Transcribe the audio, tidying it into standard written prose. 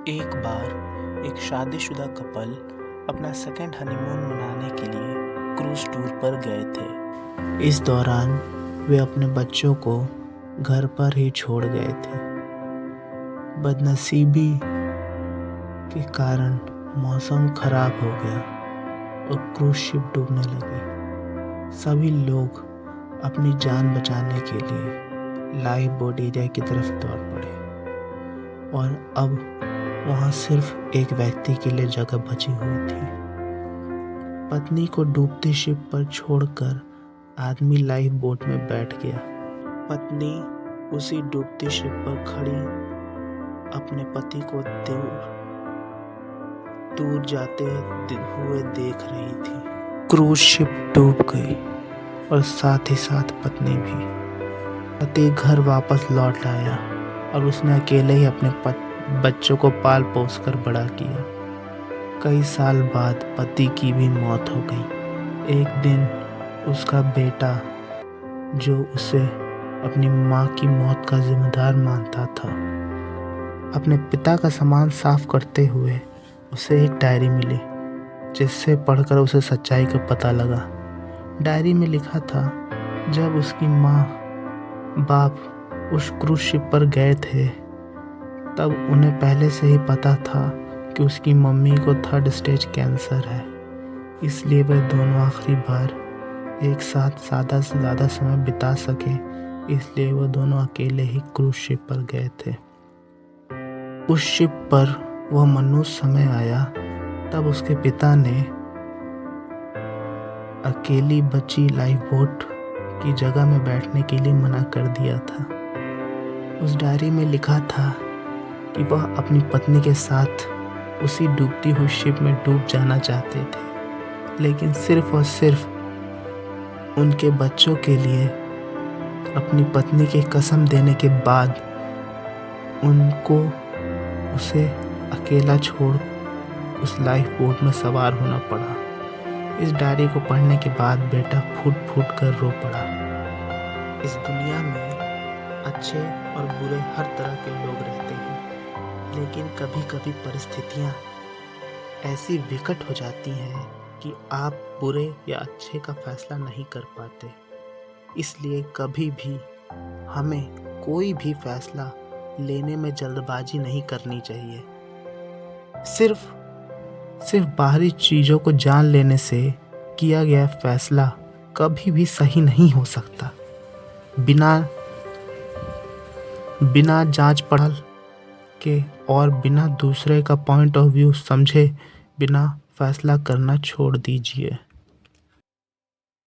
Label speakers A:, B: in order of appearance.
A: एक बार एक शादीशुदा कपल अपना सेकंड हनीमून मनाने के लिए क्रूज टूर पर गए थे। इस दौरान वे अपने बच्चों को घर पर ही छोड़ गए थे। बदनसीबी के कारण मौसम खराब हो गया और क्रूज शिप डूबने लगी। सभी लोग अपनी जान बचाने के लिए लाइफ बोट एरिया की तरफ दौड़ पड़े और अब वहाँ सिर्फ एक व्यक्ति के लिए जगह बची हुई थी। पत्नी को डूबती शिप पर छोड़कर आदमी लाइफ बोट में बैठ गया। पत्नी उसी डूबती शिप पर खड़ी अपने पति को दूर जाते हुए देख रही थी। क्रूज शिप डूब गई और साथ ही साथ पत्नी भी। पति घर वापस लौट आया और उसने अकेले ही अपने बच्चों को पाल पोस कर बड़ा किया। कई साल बाद पति की भी मौत हो गई। एक दिन उसका बेटा, जो उसे अपनी माँ की मौत का जिम्मेदार मानता था, अपने पिता का सामान साफ करते हुए उसे एक डायरी मिली, जिससे पढ़कर उसे सच्चाई का पता लगा। डायरी में लिखा था, जब उसकी माँ बाप उस क्रूज शिप पर गए थे तब उन्हें पहले से ही पता था कि उसकी मम्मी को 3rd स्टेज कैंसर है। इसलिए वे दोनों आखिरी बार एक साथ ज़्यादा से ज़्यादा समय बिता सकें, इसलिए वो दोनों अकेले ही क्रूज शिप पर गए थे। उस शिप पर वह मनुष्य समय आया तब उसके पिता ने अकेली बची लाइफ बोट की जगह में बैठने के लिए मना कर दिया था। उस डायरी में लिखा था कि वह अपनी पत्नी के साथ उसी डूबती हुई शिप में डूब जाना चाहते थे, लेकिन सिर्फ और सिर्फ उनके बच्चों के लिए अपनी पत्नी की कसम देने के बाद उनको उसे अकेला छोड़ उस लाइफ बोट में सवार होना पड़ा। इस डायरी को पढ़ने के बाद बेटा फूट फूट कर रो पड़ा। इस दुनिया में अच्छे और बुरे हर तरह के लोग रहते हैं, लेकिन कभी कभी परिस्थितियाँ ऐसी विकट हो जाती हैं कि आप बुरे या अच्छे का फैसला नहीं कर पाते। इसलिए कभी भी हमें कोई भी फैसला लेने में जल्दबाजी नहीं करनी चाहिए। सिर्फ बाहरी चीज़ों को जान लेने से किया गया फैसला कभी भी सही नहीं हो सकता। बिना जांच पड़ताल के और बिना दूसरे का पॉइंट ऑफ व्यू समझे बिना फैसला करना छोड़ दीजिए।